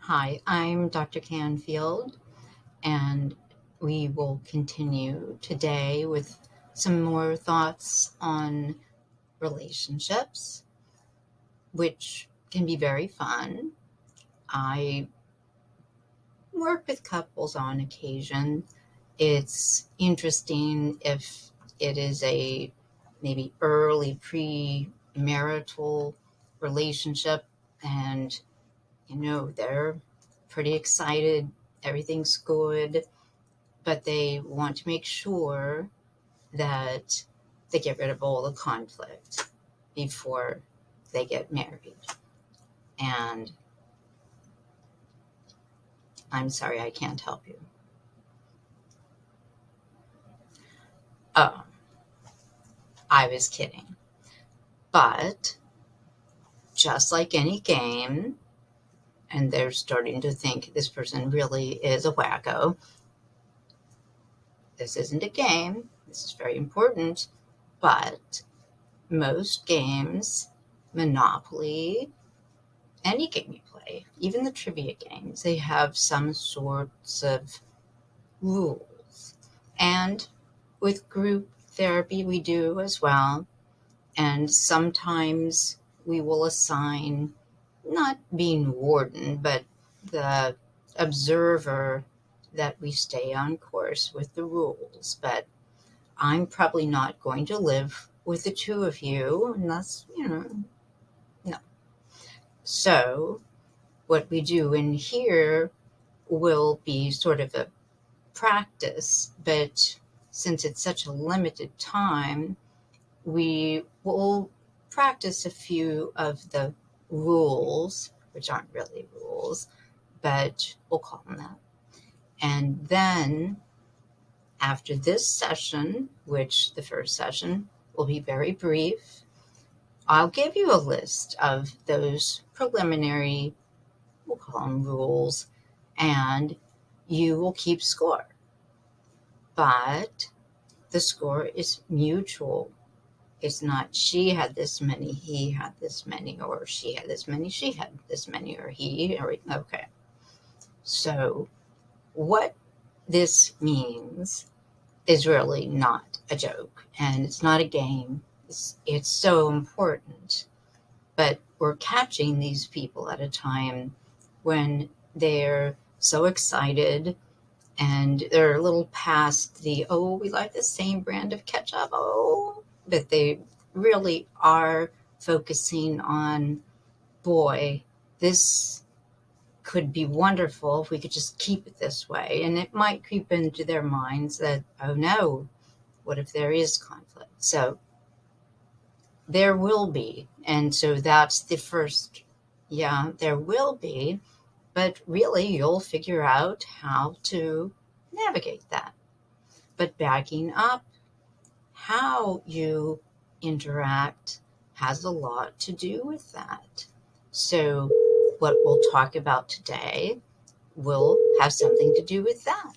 Hi, I'm Dr. Canfield, and we will continue today with some more thoughts on relationships, which can be very fun. I work with couples on occasion. It's interesting if it is a maybe early pre-marital relationship and they're pretty excited, everything's good, but they want to make sure that they get rid of all the conflict before they get married. And I'm sorry, I can't help you. Oh, I was kidding. But just like any game, and they're starting to think this person really is a wacko, this isn't a game. This is very important. But most games, Monopoly, any game you play, even the trivia games, they have some sorts of rules. And with group therapy, we do as well. And sometimes we will assign not being warden, but the observer that we stay on course with the rules. But I'm probably not going to live with the two of you unless, no. So what we do in here will be sort of a practice, but since it's such a limited time, we will practice a few of the rules, which aren't really rules, but we'll call them that. And then after this session, which the first session will be very brief, I'll give you a list of those preliminary, we'll call them rules, and you will keep score. But the score is mutual. It's not she had this many, he had this many, or she had this many, she had this many, or okay. So what this means is really not a joke, and it's not a game. It's so important. But we're catching these people at a time when they're so excited and they're a little past the, oh, we like the same brand of ketchup, oh, but they really are focusing on, boy, this could be wonderful if we could just keep it this way. And it might creep into their minds that, oh no, what if there is conflict? So there will be. And so that's the first, yeah, there will be. But really, you'll figure out how to navigate that. But backing up, how you interact has a lot to do with that. So what we'll talk about today will have something to do with that.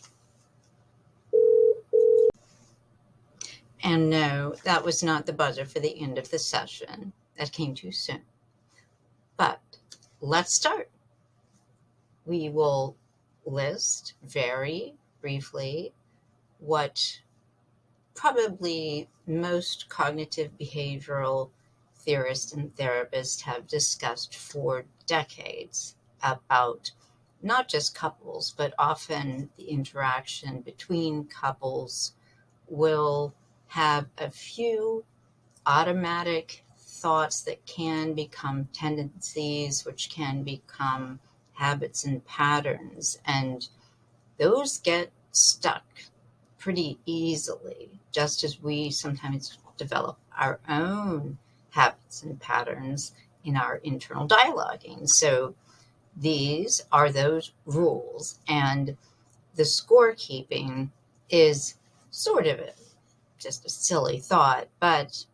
And no, that was not the buzzer for the end of the session. That came too soon. But let's start. We will list very briefly what probably most cognitive behavioral theorists and therapists have discussed for decades about not just couples, but often the interaction between couples will have a few automatic thoughts that can become tendencies, which can become habits and patterns. And those get stuck pretty easily, just as we sometimes develop our own habits and patterns in our internal dialoguing. So these are those rules, and the scorekeeping is sort of just a silly thought, but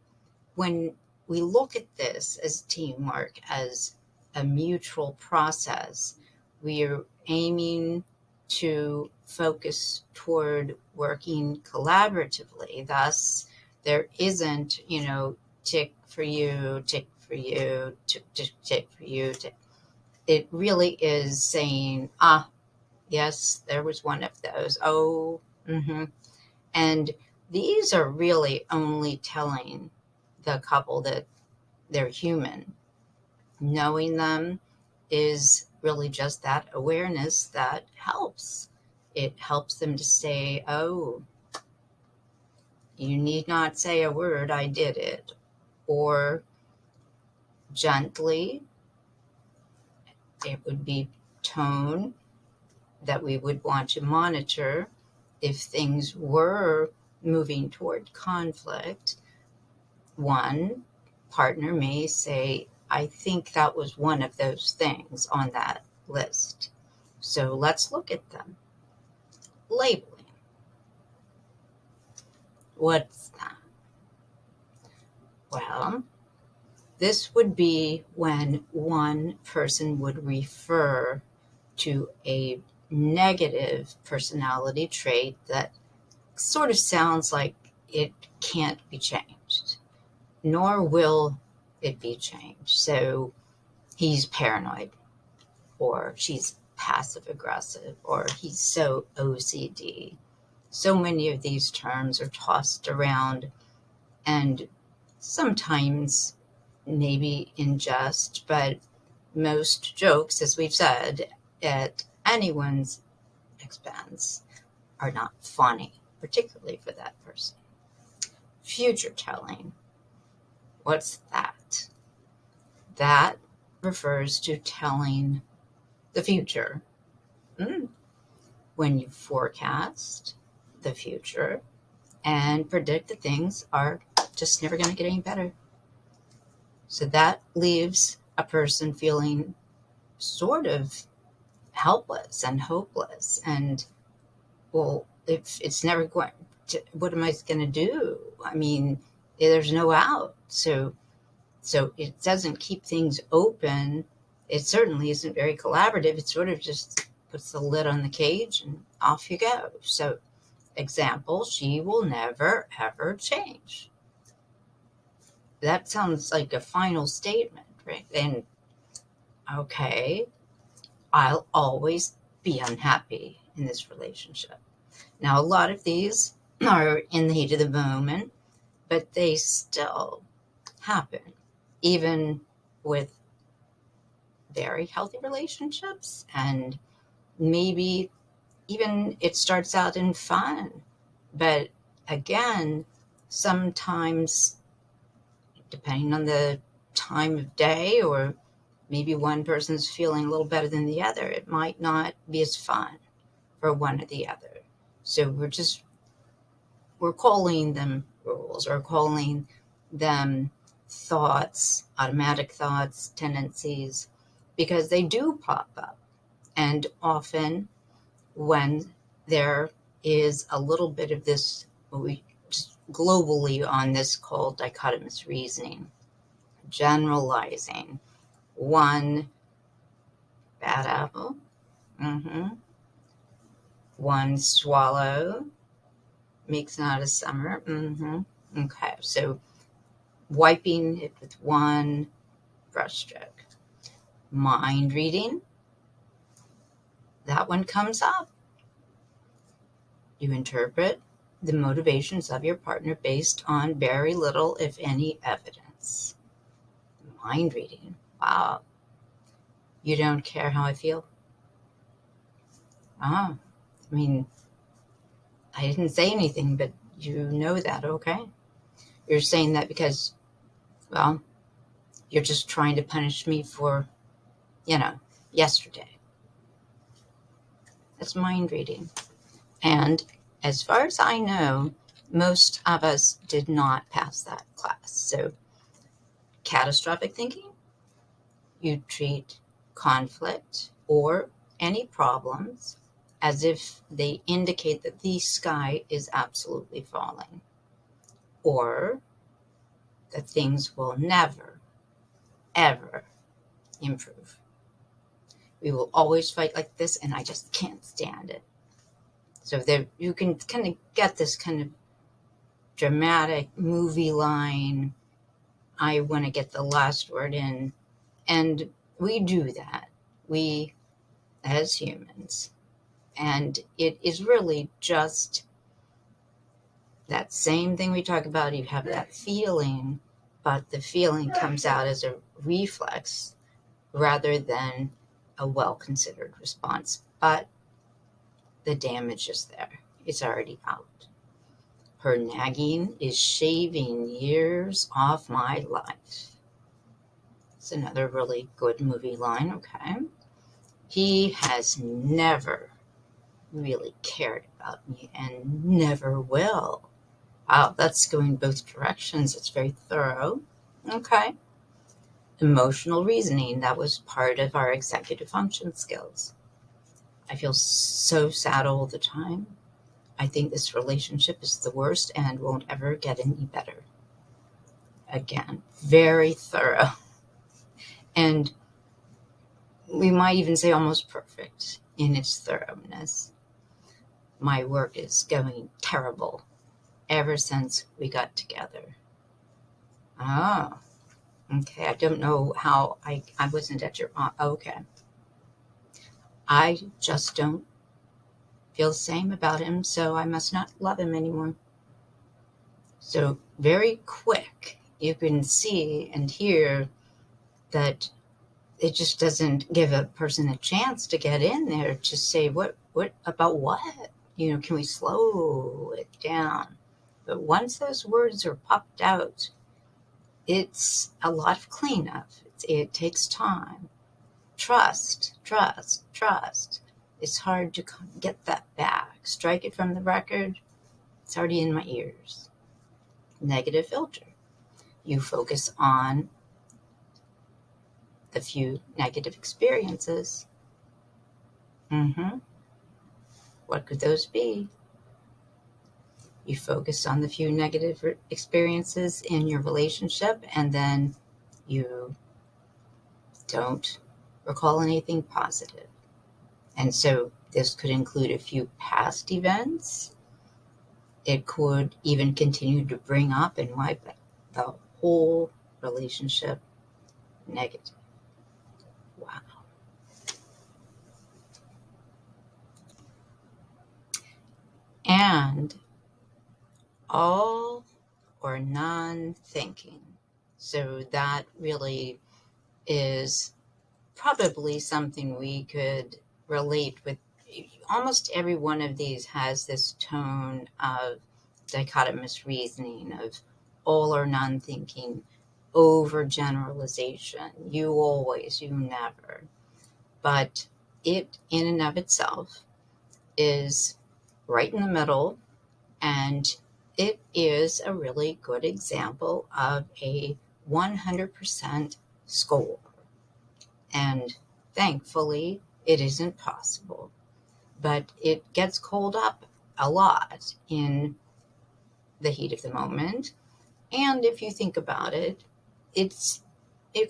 when we look at this as teamwork, as a mutual process, we're aiming to focus toward working collaboratively. Thus, there isn't, tick for you, tick for you, tick, tick, tick for you. Tick. it really is saying, yes, there was one of those. Oh, and these are really only telling the couple that they're human. Knowing them is really just that awareness that helps. It helps them to say, oh, you need not say a word, I did it. Or gently, it would be tone that we would want to monitor if things were moving toward conflict. One partner may say, I think that was one of those things on that list. So let's look at them. Labeling. What's that? Well, this would be when one person would refer to a negative personality trait that sort of sounds like it can't be changed, nor will it be changed. So he's paranoid, or she's passive aggressive, or he's so OCD. So many of these terms are tossed around, and sometimes maybe in jest, but most jokes, as we've said, at anyone's expense are not funny, particularly for that person. Future telling. What's that? That refers to telling the future. When you forecast the future and predict that things are just never going to get any better. So that leaves a person feeling sort of helpless and hopeless. And, well, if it's never going to, what am I going to do? I mean, there's no out. So it doesn't keep things open. It certainly isn't very collaborative. It sort of just puts the lid on the cage and off you go. So, example, she will never, ever change. That sounds like a final statement, right? And, okay, I'll always be unhappy in this relationship. Now, a lot of these are in the heat of the moment, but they still happen, even with very healthy relationships. And maybe even it starts out in fun. But again, sometimes, depending on the time of day, or maybe one person's feeling a little better than the other, it might not be as fun for one or the other. So we're calling them rules, or calling them thoughts, automatic thoughts, tendencies, because they do pop up. And often when there is a little bit of this, what we just globally on this called dichotomous reasoning, generalizing. One bad apple, one swallow makes not a summer. Okay, so wiping it with one brushstroke. Mind reading, that one comes up. You interpret the motivations of your partner based on very little, if any, evidence. Mind reading, wow. You don't care how I feel? I mean, I didn't say anything, but you know that, okay? You're saying that because, well, you're just trying to punish me for, yesterday. That's mind reading. And as far as I know, most of us did not pass that class. So, catastrophic thinking, you treat conflict or any problems as if they indicate that the sky is absolutely falling, or that things will never, ever improve. We will always fight like this, and I just can't stand it. So there, you can kind of get this kind of dramatic movie line, I want to get the last word in. And we do that. we as humans. And it is really just that same thing we talk about. You have that feeling, but the feeling comes out as a reflex rather than a well-considered response. But the damage is there. It's already out. Her nagging is shaving years off my life. It's another really good movie line, okay? He has never really cared about me and never will. Wow, that's going both directions. It's very thorough. Okay. Emotional reasoning, that was part of our executive function skills. I feel so sad all the time. I think this relationship is the worst and won't ever get any better. Again, very thorough. And we might even say almost perfect in its thoroughness. My work is going terrible ever since we got together. Oh, okay. I don't know how I wasn't at your, okay. I just don't feel the same about him, so I must not love him anymore. So very quick, you can see and hear that it just doesn't give a person a chance to get in there to say, what about what? Can we slow it down? But once those words are popped out, it's a lot of cleanup. It takes time. Trust, trust, trust. It's hard to get that back. Strike it from the record. It's already in my ears. Negative filter. You focus on the few negative experiences. What could those be? You focus on the few negative experiences in your relationship, and then you don't recall anything positive. And so this could include a few past events. It could even continue to bring up and wipe the whole relationship negative. Wow. And all or none thinking. So that really is probably something we could relate with. Almost every one of these has this tone of dichotomous reasoning, of all or none thinking, overgeneralization, you always, you never. But it, in and of itself, is right in the middle, and it is a really good example of a 100% score. And thankfully, it isn't possible. But it gets called up a lot in the heat of the moment. And if you think about it, it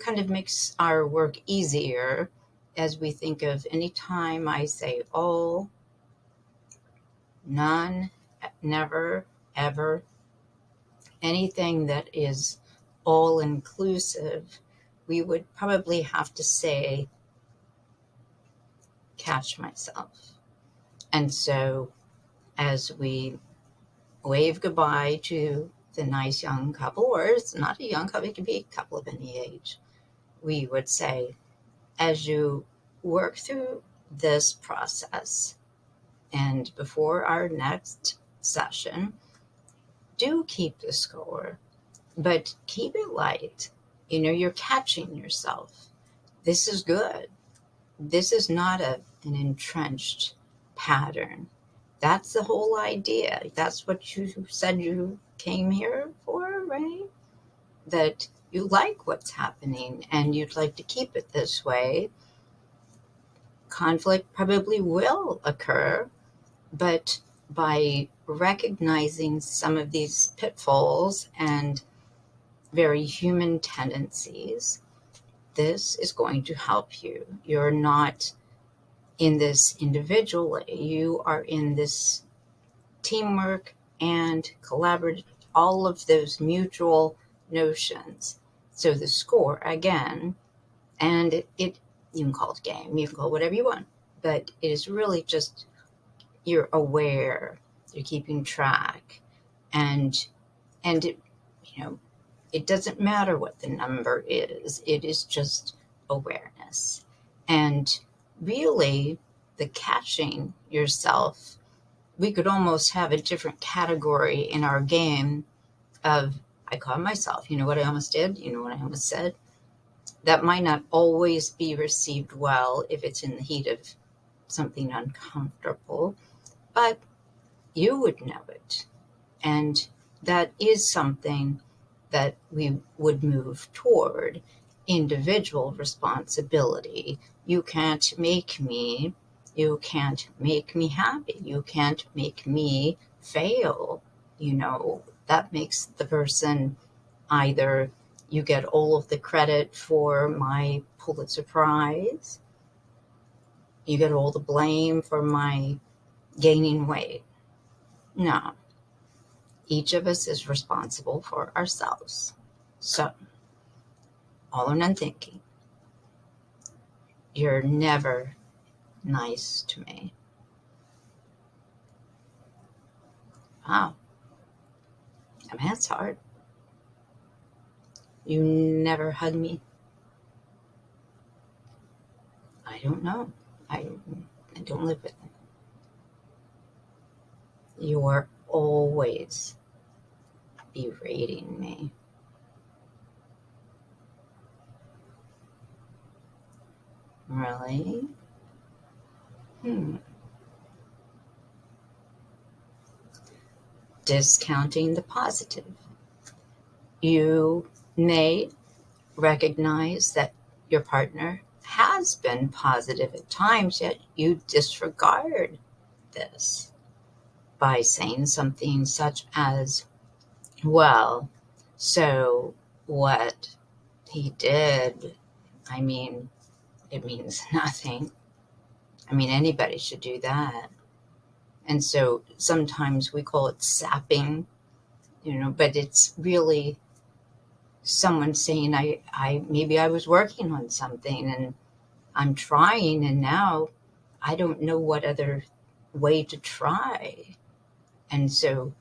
kind of makes our work easier as we think of any time I say all, none, never, ever, anything that is all inclusive, we would probably have to say, catch myself. And so as we wave goodbye to the nice young couple, or it's not a young couple, it can be a couple of any age, we would say, as you work through this process and before our next session, do keep the score, but keep it light. You're catching yourself. This is good. This is not an entrenched pattern. That's the whole idea. That's what you said you came here for, right? That you like what's happening and you'd like to keep it this way. Conflict probably will occur, but by recognizing some of these pitfalls and very human tendencies, this is going to help you. You're not in this individually, you are in this teamwork and collaborative, all of those mutual notions. So the score again, and You can call it a game, you can call it whatever you want, but it is really just you're aware, you're keeping track, and it, you know, it doesn't matter what the number is, it is just awareness. And really, the catching yourself, we could almost have a different category in our game of, I caught myself, you know what I almost did, you know what I almost said. That might not always be received well if it's in the heat of something uncomfortable, but you would know it. And that is something that we would move toward individual responsibility. You can't make me, you can't make me happy, you can't make me fail. You know, that makes the person either you get all of the credit for my Pulitzer Prize, you get all the blame for my gaining weight. No, each of us is responsible for ourselves. So, all or none thinking. You're never nice to me. Wow. I mean, that's hard. You never hug me. I don't know. I don't live with it. You're always berating me. Really? Discounting the positive. You may recognize that your partner has been positive at times, yet you disregard this by saying something such as, well, so what he did, I mean, it means nothing. I mean, anybody should do that. And so sometimes we call it sapping, you know, but it's really someone saying, I maybe I was working on something and I'm trying, and now I don't know what other way to try. And so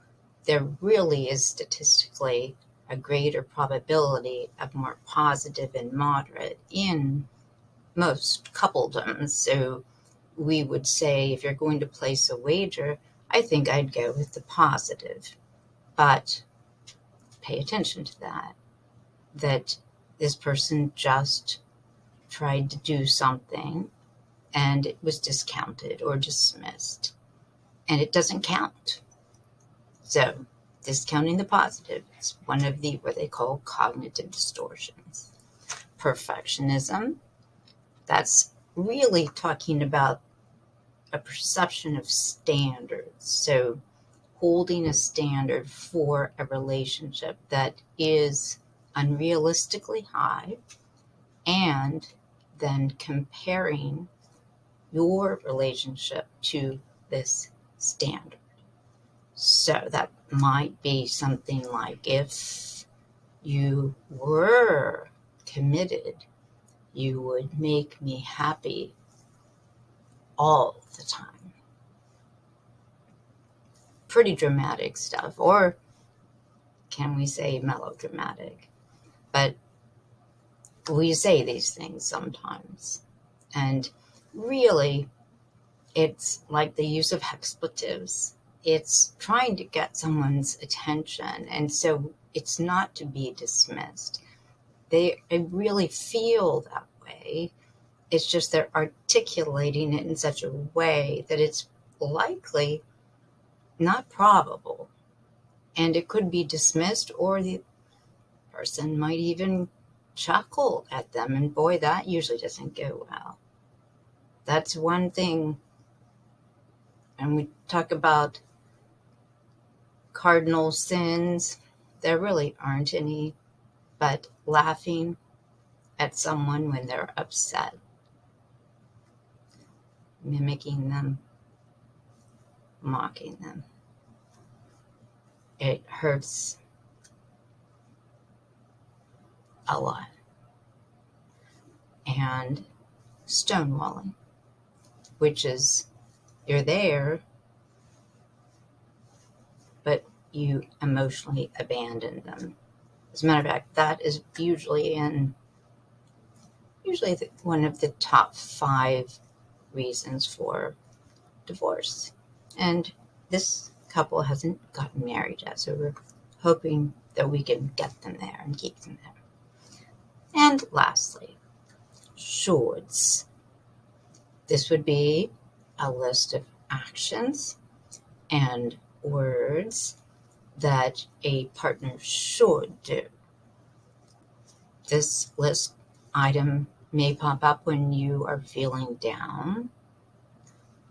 there really is statistically a greater probability of more positive and moderate in most coupledoms. So we would say, if you're going to place a wager, I think I'd go with the positive. But pay attention to that this person just tried to do something and it was discounted or dismissed, and it doesn't count. So discounting the positive is one of the what they call cognitive distortions. Perfectionism, that's really talking about a perception of standards. So holding a standard for a relationship that is unrealistically high, and then comparing your relationship to this standard. So that might be something like, if you were committed, you would make me happy all the time. Pretty dramatic stuff, or can we say melodramatic? But we say these things sometimes. And really, it's like the use of expletives. It's trying to get someone's attention. And so it's not to be dismissed. They really feel that way. It's just they're articulating it in such a way that it's likely not probable. And it could be dismissed, or the person might even chuckle at them. And boy, that usually doesn't go well. That's one thing. And we talk about cardinal sins. There really aren't any, but laughing at someone when they're upset, mimicking them, mocking them. It hurts a lot. And stonewalling, which is you're there, but you emotionally abandon them. As a matter of fact, that is usually one of the top 5 reasons for divorce. And this couple hasn't gotten married yet, so we're hoping that we can get them there and keep them there. And lastly, shoulds. This would be a list of actions and words that a partner should do. This list item may pop up when you are feeling down,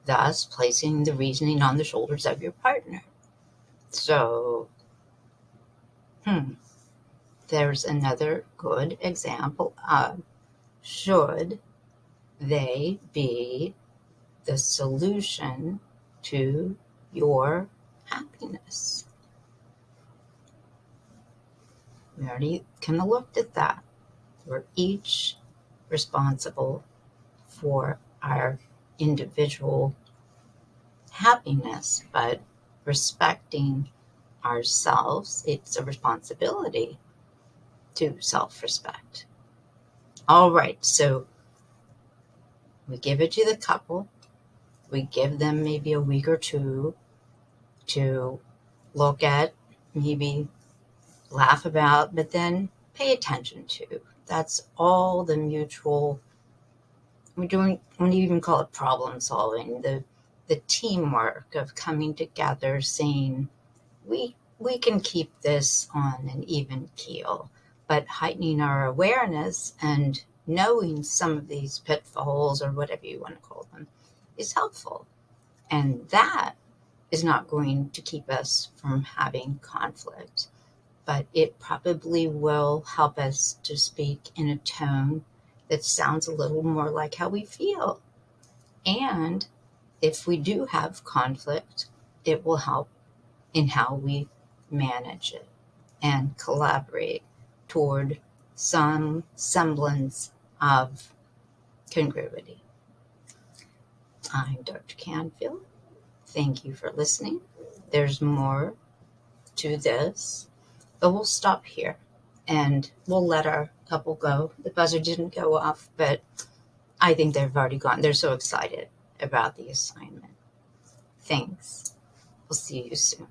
thus placing the reasoning on the shoulders of your partner. So, there's another good example of should they be the solution to your happiness? We already kind of looked at that. We're each responsible for our individual happiness, but respecting ourselves, it's a responsibility to self-respect. All right, so we give it to the couple. We give them maybe a week or two to look at, maybe laugh about, but then pay attention to. That's all the mutual, we don't even call it problem solving, the teamwork of coming together, saying we can keep this on an even keel, but heightening our awareness and knowing some of these pitfalls, or whatever you want to call them, is helpful. And that is not going to keep us from having conflict, but it probably will help us to speak in a tone that sounds a little more like how we feel. And if we do have conflict, it will help in how we manage it and collaborate toward some semblance of congruity. I'm Dr. Canfield. Thank you for listening. There's more to this, but we'll stop here and we'll let our couple go. The buzzer didn't go off, but I think they've already gone. They're so excited about the assignment. Thanks. We'll see you soon.